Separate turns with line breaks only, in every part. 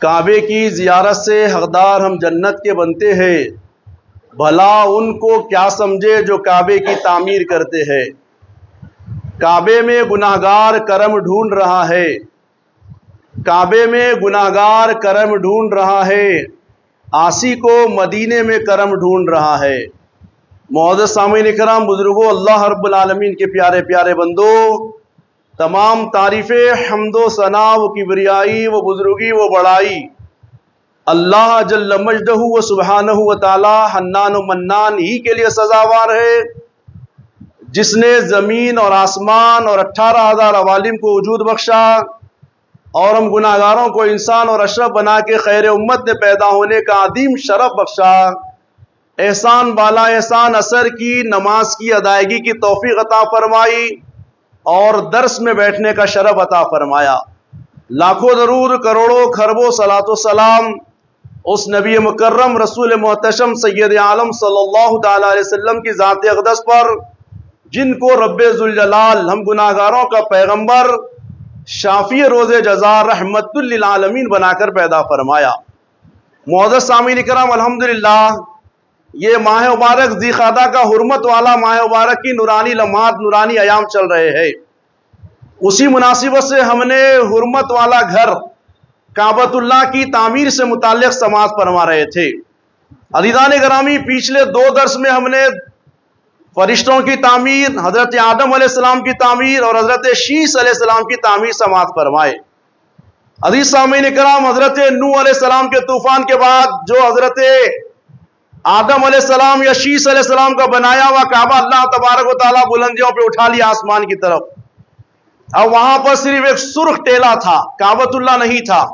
کعبے کی زیارت سے حقدار ہم جنت کے بنتے ہیں، بھلا ان کو کیا سمجھے جو کعبے کی تعمیر کرتے ہیں۔ کعبے میں گناہگار کرم ڈھونڈ رہا ہے، کعبے میں گناہگار کرم ڈھونڈ رہا ہے، عاصی کو مدینے میں کرم ڈھونڈ رہا ہے۔ معزز سامعین اکرام، بزرگوں، اللہ رب العالمین کے پیارے پیارے بندو، تمام تعریفیں، حمد و ثنا و کبریائی و بزرگی و بڑائی اللہ جل مجدہ و سبحانہ و تعالی حنان و منان ہی کے لیے سزاوار ہے، جس نے زمین اور آسمان اور 18,000 عوالم کو وجود بخشا اور ہم گناہگاروں کو انسان اور اشرف بنا کے خیر امت میں پیدا ہونے کا عظیم شرف بخشا، احسان بالا احسان اثر کی نماز کی ادائیگی کی توفیق عطا فرمائی اور درس میں بیٹھنے کا شرف عطا فرمایا۔ لاکھوں درود، کروڑوں خربوں صلاۃ و سلام اس نبی مکرم رسول محتشم سید عالم صلی اللہ تعالی علیہ وسلم کی ذات اقدس پر، جن کو رب ذوالجلال ہم گناہگاروں کا پیغمبر، شافی روز جزا، رحمت للعالمین بنا کر پیدا فرمایا۔ معزز سامعین اکرام، الحمدللہ یہ ماہ مبارک ذی قعدہ کا حرمت والا ماہ مبارک کی نورانی لمحات، نورانی ایام چل رہے ہیں۔ اسی مناسبت سے ہم نے حرمت والا گھر کعبۃ اللہ کی تعمیر سے متعلق سماعت فرما رہے تھے۔ عزیزان گرامی، پچھلے 2 درس میں ہم نے فرشتوں کی تعمیر، حضرت آدم علیہ السلام کی تعمیر اور حضرت شیس علیہ السلام کی تعمیر سماعت فرمائے۔ عزیز سامعین کرام، حضرت نوح علیہ السلام کے طوفان کے بعد جو حضرت آدم علیہ السلام یا شیس علیہ السلام کا بنایا ہوا کعبہ اللہ تبارک و تعالیٰ بلندیوں پہ اٹھا لیا آسمان کی طرف۔ اب وہاں پر صرف ایک سرخ ٹیلا تھا، کعبۃ اللہ نہیں تھا۔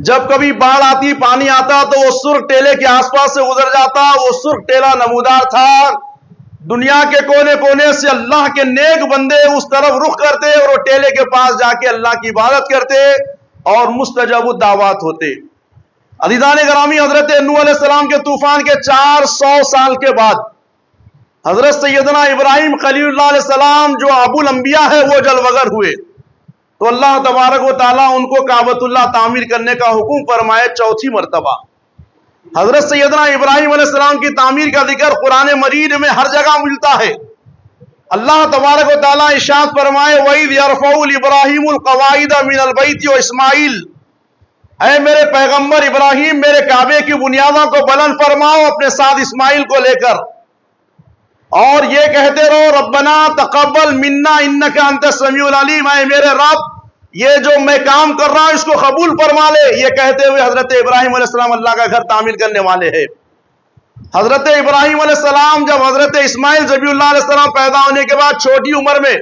جب کبھی باڑھ آتی، پانی آتا تو وہ سرخ ٹیلے کے آس پاس سے گزر جاتا، وہ سرخ ٹیلا نمودار تھا۔ دنیا کے کونے کونے سے اللہ کے نیک بندے اس طرف رخ کرتے اور وہ ٹیلے کے پاس جا کے اللہ کی عبادت کرتے اور مستجاب الدعوات ہوتے۔ عزیزان گرامی، حضرت نوح علیہ السلام کے طوفان کے 400 سال کے بعد حضرت سیدنا ابراہیم خلیل اللہ علیہ السلام جو ابو الانبیاء ہے وہ جلوگر ہوئے، تو اللہ تبارک و تعالیٰ ان کو کعبۃ اللہ تعمیر کرنے کا حکم فرمائے 4تھی مرتبہ۔ حضرت سیدنا ابراہیم علیہ السلام کی تعمیر کا ذکر قرآن مجید میں ہر جگہ ملتا ہے۔ اللہ تبارک و تعالیٰ ارشاد فرمائے وَإِذْ يَرْفَعُ إِبْرَاهِيمُ الْقَوَاعِدَ مِنَ الْبَيْتِ وَإِسْمَاعِيلُ، اے میرے پیغمبر ابراہیم، میرے کعبے کی بنیادوں کو بلند فرماؤ اپنے ساتھ اسماعیل کو لے کر، اور یہ کہتے رہو ربنا تقبل منا انک انت السمیع العلیم، اے میرے رب یہ جو میں کام کر رہا ہوں اس کو قبول فرما لے۔ یہ کہتے ہوئے حضرت ابراہیم علیہ السلام اللہ کا گھر تعمیر کرنے والے ہیں۔ حضرت ابراہیم علیہ السلام جب حضرت اسماعیل ذبیح اللہ علیہ السلام پیدا ہونے کے بعد چھوٹی عمر میں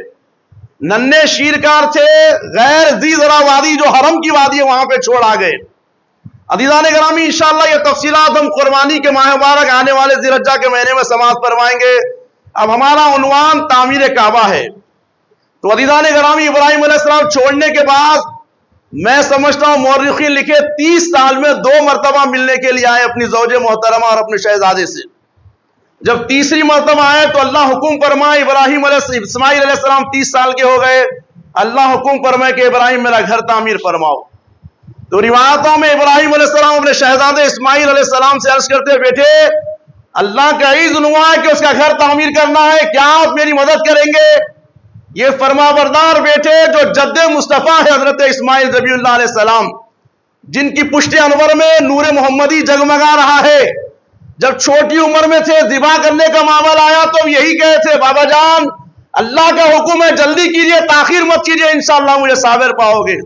ننھے شیرکار تھے، غیر ذی ذرا وادی جو حرم کی وادی ہے وہاں پہ چھوڑ آ گئے۔ عزیزان گرامی، انشاءاللہ یہ تفصیلات ہم قربانی کے ماہ مبارک آنے والے ذی الحجہ کے مہینے میں سماعت فرمائیں گے۔ اب ہمارا عنوان تعمیر کعبہ ہے۔ تو عزیزان گرامی، ابراہیم علیہ السلام چھوڑنے کے بعد میں سمجھتا ہوں مورخین لکھے 30 سال میں 2 مرتبہ ملنے کے لیے آئے اپنی زوج محترمہ اور اپنے شہزادے سے۔ جب تیسری مرتبہ آئے تو اللہ حکم فرمائے، اسماعیل علیہ السلام 30 سال کے ہو گئے، اللہ حکم فرمائے کہ ابراہیم میرا گھر تعمیر فرماؤ۔ تو روایتوں میں ابراہیم علیہ السلام اپنے شہزادے اسماعیل علیہ السلام سے عرض کرتے بیٹے اللہ کا اذن ہوا ہے کہ اس کا گھر تعمیر کرنا ہے، کیا آپ میری مدد کریں گے؟ یہ فرما بردار بیٹے جو جد مصطفیٰ ہے حضرت اسماعیل ذبیح اللہ علیہ السلام، جن کی پشت انور میں نور محمدی جگمگا رہا ہے، جب چھوٹی عمر میں تھے ذبح کرنے کا معاملہ آیا تو یہی کہے تھے بابا جان اللہ کا حکم ہے جلدی کیجئے، تاخیر مت کیجئے، انشاءاللہ مجھے صابر پاؤ گے۔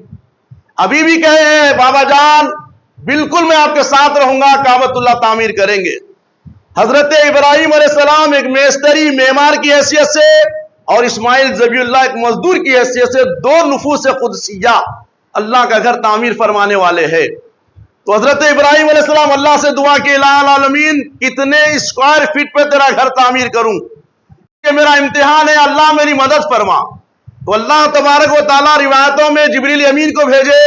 ابھی بھی کہے ہیں بابا جان بالکل میں آپ کے ساتھ رہوں گا، کعبۃ اللہ تعمیر کریں گے۔ حضرت ابراہیم علیہ السلام ایک میستری معمار کی حیثیت سے اور اسماعیل ذبیح اللہ ایک مزدور کی حیثیت سے 2 نفوس قدسیہ اللہ کا گھر تعمیر فرمانے والے ہیں۔ تو حضرت ابراہیم علیہ السلام اللہ سے دعا کی الہ العالمین کتنے اسکوائر فٹ پہ تیرا گھر تعمیر کروں، یہ میرا امتحان ہے، اللہ میری مدد فرما۔ تو اللہ تبارک و تعالیٰ روایتوں میں جبریل امین کو بھیجے،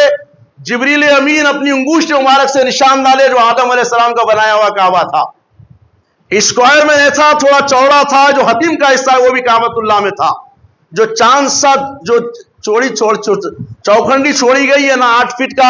جبریل امین اپنی انگوشت مبارک سے نشان ڈالے جو آدم علیہ السلام کا بنایا ہوا کعبہ تھا۔ اسکوائر میں ایسا تھوڑا چوڑا تھا، جو حتیم کا حصہ ہے وہ بھی کعبۃ اللہ میں تھا، جو چاند سا جو چوکھنڈی چھوڑی گئی ہے نا 8 فٹ کا،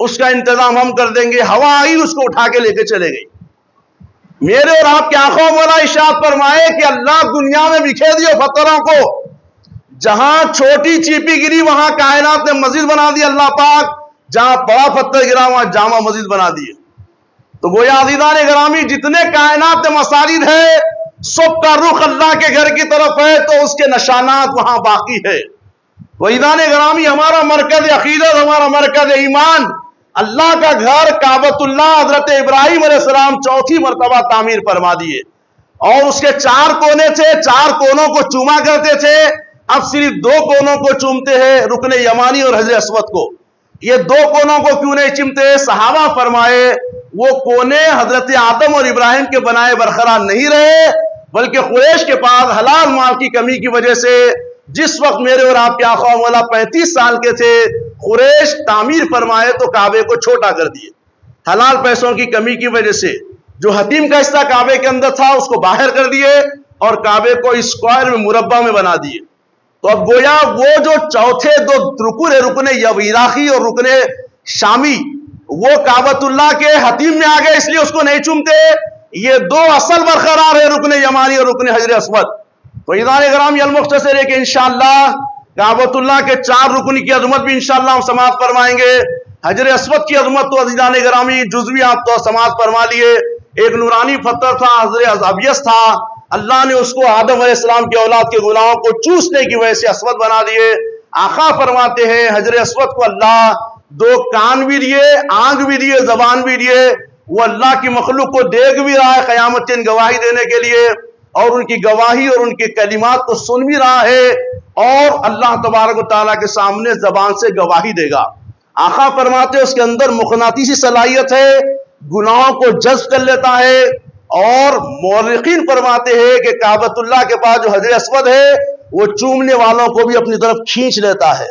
اس کا انتظام ہم کر دیں گے. ہوا آئی اس کو اٹھا کے لے کے چلے گئی. میرے اور آپ کی آنکھوں مولا ارشاد فرمائے کہ اللہ دنیا میں بکھیر دیے پتھروں کو. جہاں چھوٹی چیپی گری وہاں کائنات نے مسجد بنا دی اللہ پاک. جہاں بڑا پتھر گرا وہاں جامع مسجد بنا دیے. تو گویا عزیزان گرامی جتنے کائنات میں مساجد ہے سب کا رخ اللہ کے گھر کی طرف ہے تو اس کے نشانات وہاں باقی ہے. عزیزان گرامی ہمارا مرکز عقیدت ہمارا مرکز ایمان اللہ کا گھر کعبۃ اللہ حضرت ابراہیم علیہ السلام چوتھی مرتبہ تعمیر فرما دیے اور اس کے 4 کونے تھے. 4 کونوں کو چوما کرتے تھے. اب صرف 2 کونوں کو چومتے ہیں رکن یمانی اور حجر اسود کو. یہ 2 کونوں کو کیوں نہیں چومتے؟ صحابہ فرمائے وہ کونے حضرت آدم اور ابراہیم کے بنائے برقرار نہیں رہے بلکہ قریش کے پاس حلال مال کی کمی کی وجہ سے جس وقت میرے اور آپ کے آقا مولا 35 سال کے تھے قریش تعمیر فرمائے تو کعبے کو چھوٹا کر دیے. حلال پیسوں کی کمی کی وجہ سے جو حتیم کا حصہ کعبے کے اندر تھا اس کو باہر کر دیے اور کعبے کو اسکوائر میں مربع میں بنا دیے. تو اب گویا وہ جو چوتھے 2 رکن رکن عراقی اور رکن شامی وہ کعبۃ اللہ کے حتیم میں آ گئے اس لیے اس کو نہیں چومتے. یہ 2 اصل برقرار ہے رکن یمانی اور رکن حجر اسود. تو عزیزان گرامی المختصر ہے کہ انشاءاللہ کعبۃ اللہ کے 4 رکن کی عظمت بھی انشاءاللہ ہم سماعت فرمائیں گے. حجر اسود کی عظمت تو عزیزان گرامی جزوی آپ تو سماعت فرما لیے. ایک نورانی پتھر تھا حضرت ابیس تھا. اللہ نے اس کو آدم علیہ السلام کی اولاد کے غلاموں کو چوسنے کی وجہ سے اسود بنا دیے. آقا فرماتے ہیں حجر اسود کو اللہ 2 کان بھی دیے آنکھ بھی دیے زبان بھی دیے. وہ اللہ کی مخلوق کو دیکھ بھی رہا ہے قیامت کے دن گواہی دینے کے لیے اور ان کی گواہی اور ان کے کلمات کو سن بھی رہا ہے اور اللہ تبارک و تعالیٰ کے سامنے زبان سے گواہی دے گا. آقا فرماتے ہیں اس کے اندر مقناطیسی صلاحیت ہے گناہوں کو جذب کر لیتا ہے. اور مورخین فرماتے ہیں کہ کعبۃ اللہ کے پاس جو حجر اسود ہے وہ چومنے والوں کو بھی اپنی طرف کھینچ لیتا ہے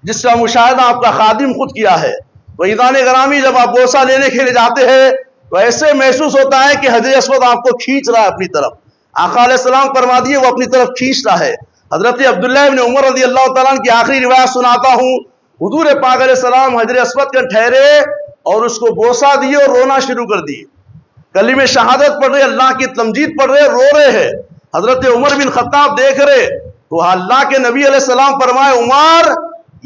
جس کا مشاہدہ آپ کا خادم خود کیا ہے. تو عزیزان گرامی جب آپ بوسہ لینے کے لیے جاتے ہیں تو ایسے محسوس ہوتا ہے کہ حجر اسود آپ کو کھینچ رہا ہے اپنی طرف. آقا علیہ السلام فرما دیے وہ اپنی طرف کھینچ رہا ہے. حضرت عبداللہ ابن عمر رضی اللہ تعالیٰ عنہ کی آخری روایت سناتا ہوں. حضور پاک علیہ السلام حجر اسود کے ٹھہرے اور اس کو بوسہ دیے اور رونا شروع کر دیے. کلمہ شہادت پڑھ رہے اللہ کی تمجید پڑھ رہے رو رہے ہیں. حضرت عمر بن خطاب دیکھ رہے تو اللہ کے نبی علیہ السلام فرمائے عمر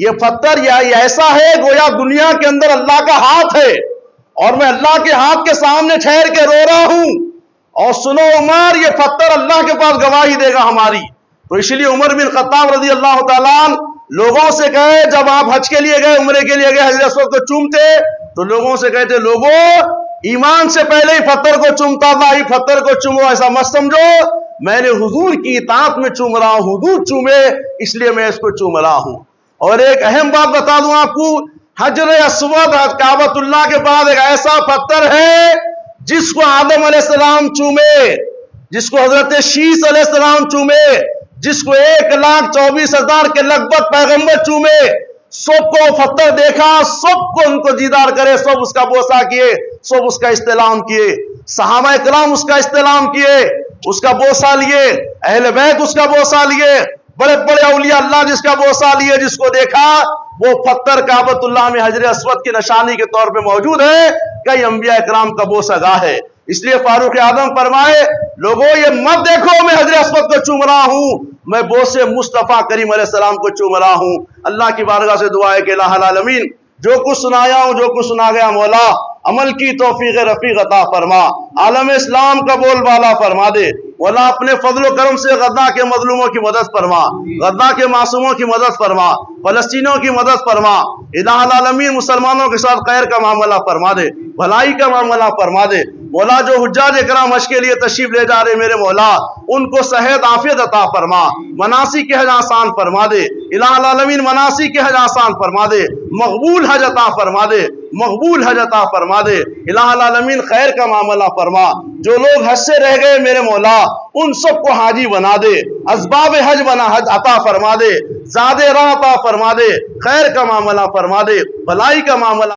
یہ پتھر یہ ایسا ہے گویا دنیا کے اندر اللہ کا ہاتھ ہے اور میں اللہ کے ہاتھ کے سامنے ٹھہر کے رو رہا ہوں اور سنو عمر یہ پتھر اللہ کے پاس گواہی دے گا ہماری. تو اس لیے عمر بن خطاب رضی اللہ تعالیٰ عنہ لوگوں سے کہے جب آپ حج کے لیے گئے عمرے کے لیے گئے حجر اسود کو چومتے تو لوگوں سے کہتے لوگوں ایمان سے پہلے ہی پتھر کو چومتا تھا ہی پتھر کو چومو ایسا مت سمجھو میں نے حضور کی اطاعت میں چوم رہا ہوں حضور چومے اس لیے میں اس کو چوم رہا ہوں. اور ایک اہم بات بتا دوں آپ کو حجر اسود کعبۃ اللہ کے بعد ایک ایسا پتھر ہے جس کو آدم علیہ السلام چومے جس کو حضرت شیس علیہ السلام چومے جس کو 1,24,000 کے لگ بھگ پیغمبر چومے. سب کو پتھر دیکھا سب کو ان کو دیدار کرے سب اس کا بوسہ کیے سب اس کا استلام کیے. صحابہ کرام اس کا استلام کیے اس کا بوسہ لیے. اہل بیت اس کا بوسہ لیے. بڑے بڑے اولیاء اللہ جس کا بوسہ لیے جس کو دیکھا وہ پتھر کعبۃ اللہ میں حجر اسود کی نشانی کے طور پہ موجود ہے. کئی انبیاء کرام کا بوسہ گاہ ہے. اس لیے فاروق اعظم فرمائے لوگوں یہ مت دیکھو میں حجر اسود کو چوم رہا ہوں میں بوسے مصطفیٰ کریم علیہ السلام کو چوم رہا ہوں. اللہ کی بارگاہ سے دعا ہے کہ الہ العالمین جو کچھ سنایا ہوں جو کچھ سنا گیا مولا عمل کی توفیق رفیق عطا فرما. عالم اسلام کا بول بالا فرما دے مولا. اپنے فضل و کرم سے غزہ کے مظلوموں کی مدد فرما غزہ کے معصوموں کی مدد فرما فلسطینوں کی مدد فرما. الہ العالمین مسلمانوں کے ساتھ خیر کا معاملہ فرما دے بھلائی کا معاملہ فرما دے مولا. جو حجاج کرام حج کے لیے تشریف لے جا رہے میرے مولا ان کو صحت عافیت عطا فرما. مناسک کے حج آسان فرما دے الہ العالمین. مناسک کے حج آسان فرما دے مقبول حج عطا فرما دے مقبول حج عطا فرما دے الہ العالمین. خیر کا معاملہ فرما. جو لوگ حج سے رہ گئے میرے مولا ان سب کو حاجی بنا دے. اسباب حج بنا حج عطا فرما دے. زاد راہ عطا فرما دے. خیر کا معاملہ فرما دے بھلائی کا معاملہ